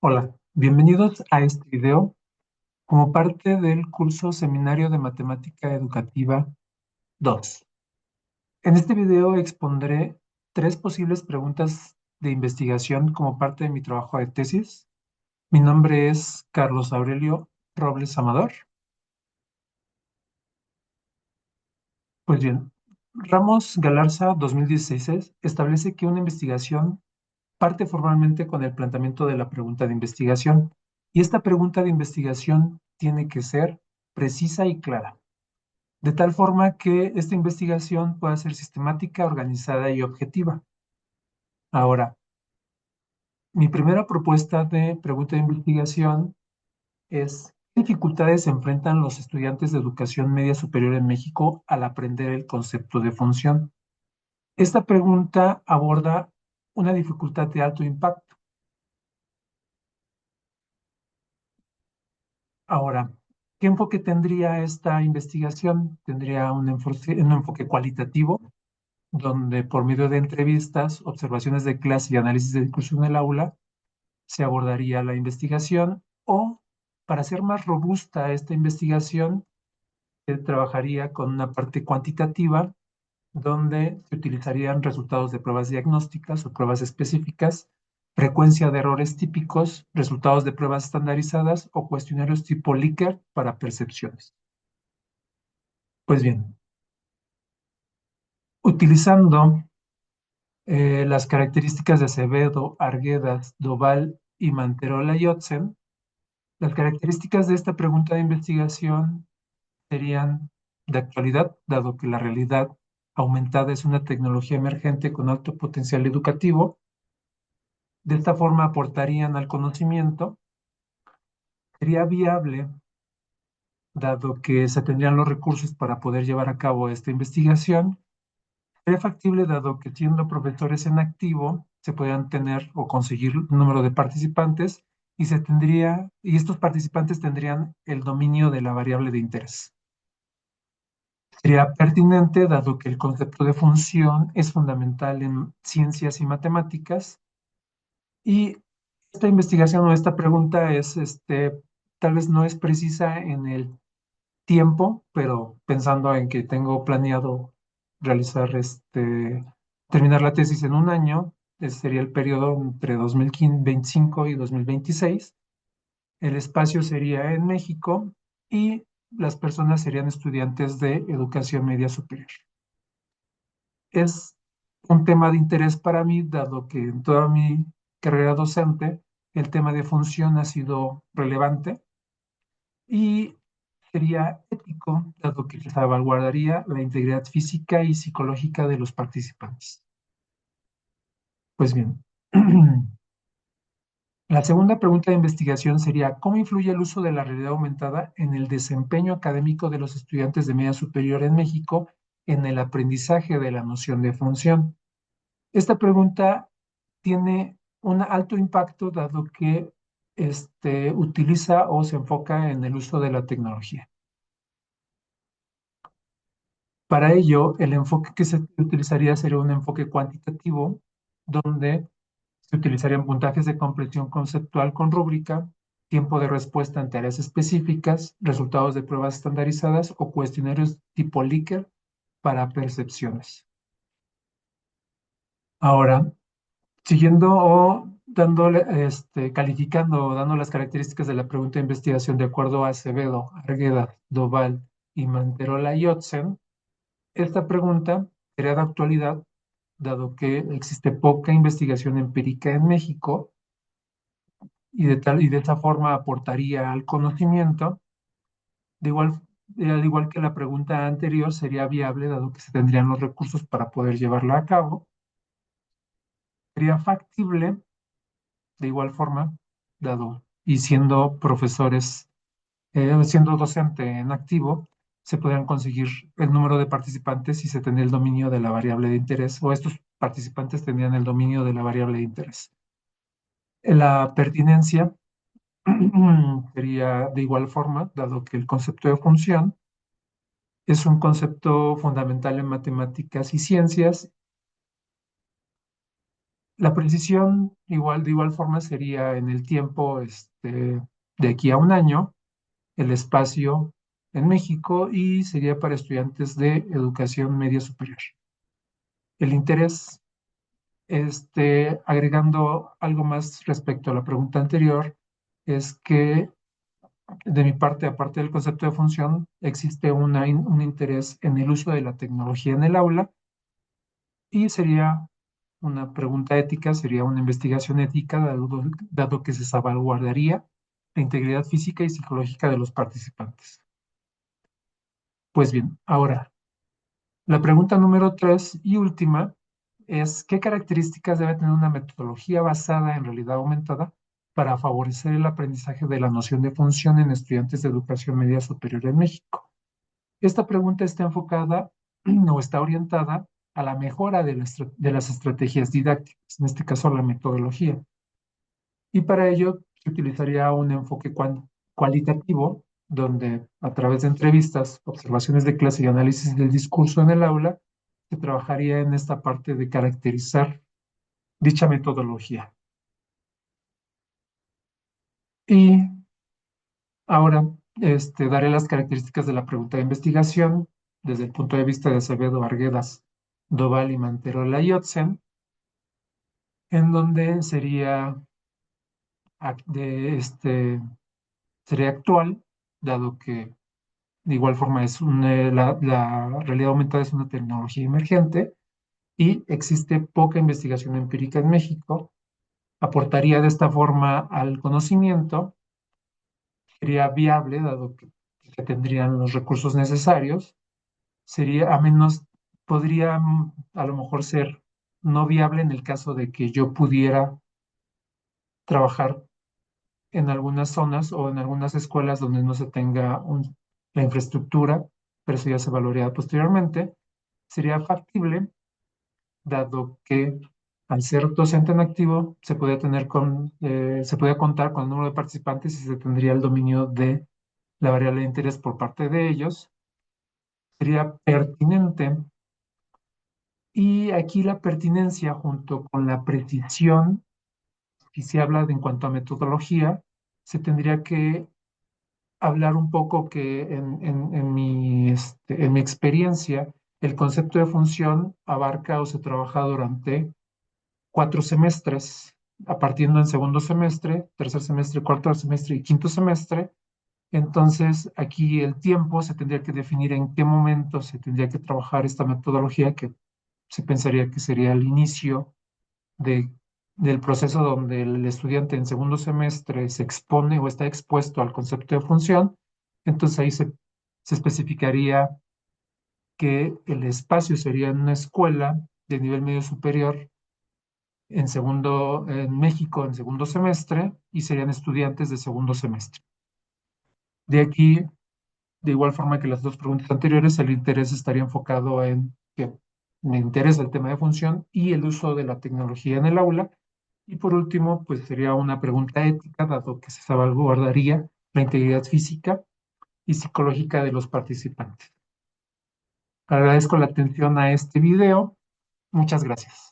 Hola, bienvenidos a este video como parte del curso Seminario de Matemática Educativa 2. En este video expondré tres posibles preguntas de investigación como parte de mi trabajo de tesis. Mi nombre es Carlos Aurelio Robles Amador. Pues bien, Ramos Galarza 2016 establece que una investigación parte formalmente con el planteamiento de la pregunta de investigación, y esta pregunta de investigación tiene que ser precisa y clara, de tal forma que esta investigación pueda ser sistemática, organizada y objetiva. Ahora, mi primera propuesta de pregunta de investigación es: ¿qué dificultades enfrentan los estudiantes de educación media superior en México al aprender el concepto de función? Esta pregunta aborda una dificultad de alto impacto. Ahora, ¿qué enfoque tendría esta investigación? Tendría un enfoque cualitativo, donde por medio de entrevistas, observaciones de clase y análisis de discurso en el aula, se abordaría la investigación, o, para hacer más robusta esta investigación, se trabajaría con una parte cuantitativa, donde se utilizarían resultados de pruebas diagnósticas o pruebas específicas, frecuencia de errores típicos, resultados de pruebas estandarizadas o cuestionarios tipo Likert para percepciones. Pues bien, utilizando las características de Acevedo, Arguedas, Doval y Manterola-Jotzen, las características de esta pregunta de investigación serían de actualidad, dado que la realidad aumentada es una tecnología emergente con alto potencial educativo. De esta forma aportarían al conocimiento. Sería viable, dado que se tendrían los recursos para poder llevar a cabo esta investigación. Sería factible, dado que siendo profesores en activo, se podrían tener o conseguir un número de participantes, y estos participantes tendrían el dominio de la variable de interés. Sería pertinente, dado que el concepto de función es fundamental en ciencias y matemáticas, y esta investigación o esta pregunta tal vez no es precisa en el tiempo, pero pensando en que tengo planeado realizar terminar la tesis en un año. Ese sería el periodo entre 2025 y 2026. El espacio sería en México y las personas serían estudiantes de educación media superior. Es un tema de interés para mí, dado que en toda mi carrera docente el tema de función ha sido relevante, y sería ético, dado que se salvaguardaría la integridad física y psicológica de los participantes. Pues bien, la segunda pregunta de investigación sería: ¿cómo influye el uso de la realidad aumentada en el desempeño académico de los estudiantes de media superior en México en el aprendizaje de la noción de función? Esta pregunta tiene un alto impacto, dado que utiliza o se enfoca en el uso de la tecnología. Para ello, el enfoque que se utilizaría sería un enfoque cuantitativo, donde se utilizarían puntajes de comprensión conceptual con rúbrica, tiempo de respuesta en tareas específicas, resultados de pruebas estandarizadas o cuestionarios tipo Likert para percepciones. Ahora, siguiendo o dándole, calificando o dando las características de la pregunta de investigación de acuerdo a Acevedo, Argueda, Doval y Manterola y Otzen, esta pregunta sería de actualidad, dado que existe poca investigación empírica en México, y de esa forma aportaría al conocimiento. De igual, al igual que la pregunta anterior, sería viable, dado que se tendrían los recursos para poder llevarla a cabo. Sería factible, de igual forma, dado y siendo profesores, siendo docente en activo, se podrían conseguir el número de participantes y se tendría el dominio de la variable de interés, o estos participantes tendrían el dominio de la variable de interés. La pertinencia sería de igual forma, dado que el concepto de función es un concepto fundamental en matemáticas y ciencias. La precisión, de igual forma, sería en el tiempo, de aquí a un año, el espacio en México y sería para estudiantes de educación media superior. El interés, agregando algo más respecto a la pregunta anterior, es que de mi parte, aparte del concepto de función, existe un interés en el uso de la tecnología en el aula y sería una pregunta ética, sería una investigación ética, dado que se salvaguardaría la integridad física y psicológica de los participantes. Pues bien, ahora, la pregunta número 3 y última es, ¿qué características debe tener una metodología basada en realidad aumentada para favorecer el aprendizaje de la noción de función en estudiantes de educación media superior en México? Esta pregunta está enfocada o está orientada a la mejora de las estrategias didácticas, en este caso la metodología. Y para ello se utilizaría un enfoque cualitativo, donde a través de entrevistas, observaciones de clase y análisis del discurso en el aula, se trabajaría en esta parte de caracterizar dicha metodología. Y ahora daré las características de la pregunta de investigación desde el punto de vista de Acevedo, Arguedas, Doval y Manterola y Otzen, en donde sería actual, dado que de igual forma la realidad aumentada es una tecnología emergente y existe poca investigación empírica en México. Aportaría de esta forma al conocimiento, sería viable, dado que se tendrían los recursos necesarios, sería a menos, podría a lo mejor ser no viable en el caso de que yo pudiera trabajar en algunas zonas o en algunas escuelas donde no se tenga la infraestructura, pero eso ya se valoraría posteriormente. Sería factible, dado que al ser docente en activo se puede contar con el número de participantes y se tendría el dominio de la variable de interés por parte de ellos. Sería pertinente. Y aquí la pertinencia junto con la precisión, si se habla en cuanto a metodología, se tendría que hablar un poco que en mi experiencia, el concepto de función abarca o se trabaja durante 4 semestres, a partiendo en segundo semestre, tercer semestre, cuarto semestre y quinto semestre. Entonces, aquí el tiempo se tendría que definir en qué momento se tendría que trabajar esta metodología, que se pensaría que sería el inicio de, del proceso donde el estudiante en segundo semestre se expone o está expuesto al concepto de función. Entonces ahí se especificaría que el espacio sería en una escuela de nivel medio superior en México en segundo semestre y serían estudiantes de segundo semestre. De aquí, de igual forma que las dos preguntas anteriores, el interés estaría enfocado en que me interesa el tema de función y el uso de la tecnología en el aula. Y por último, pues sería una pregunta ética, dado que se salvaguardaría la integridad física y psicológica de los participantes. Agradezco la atención a este video. Muchas gracias.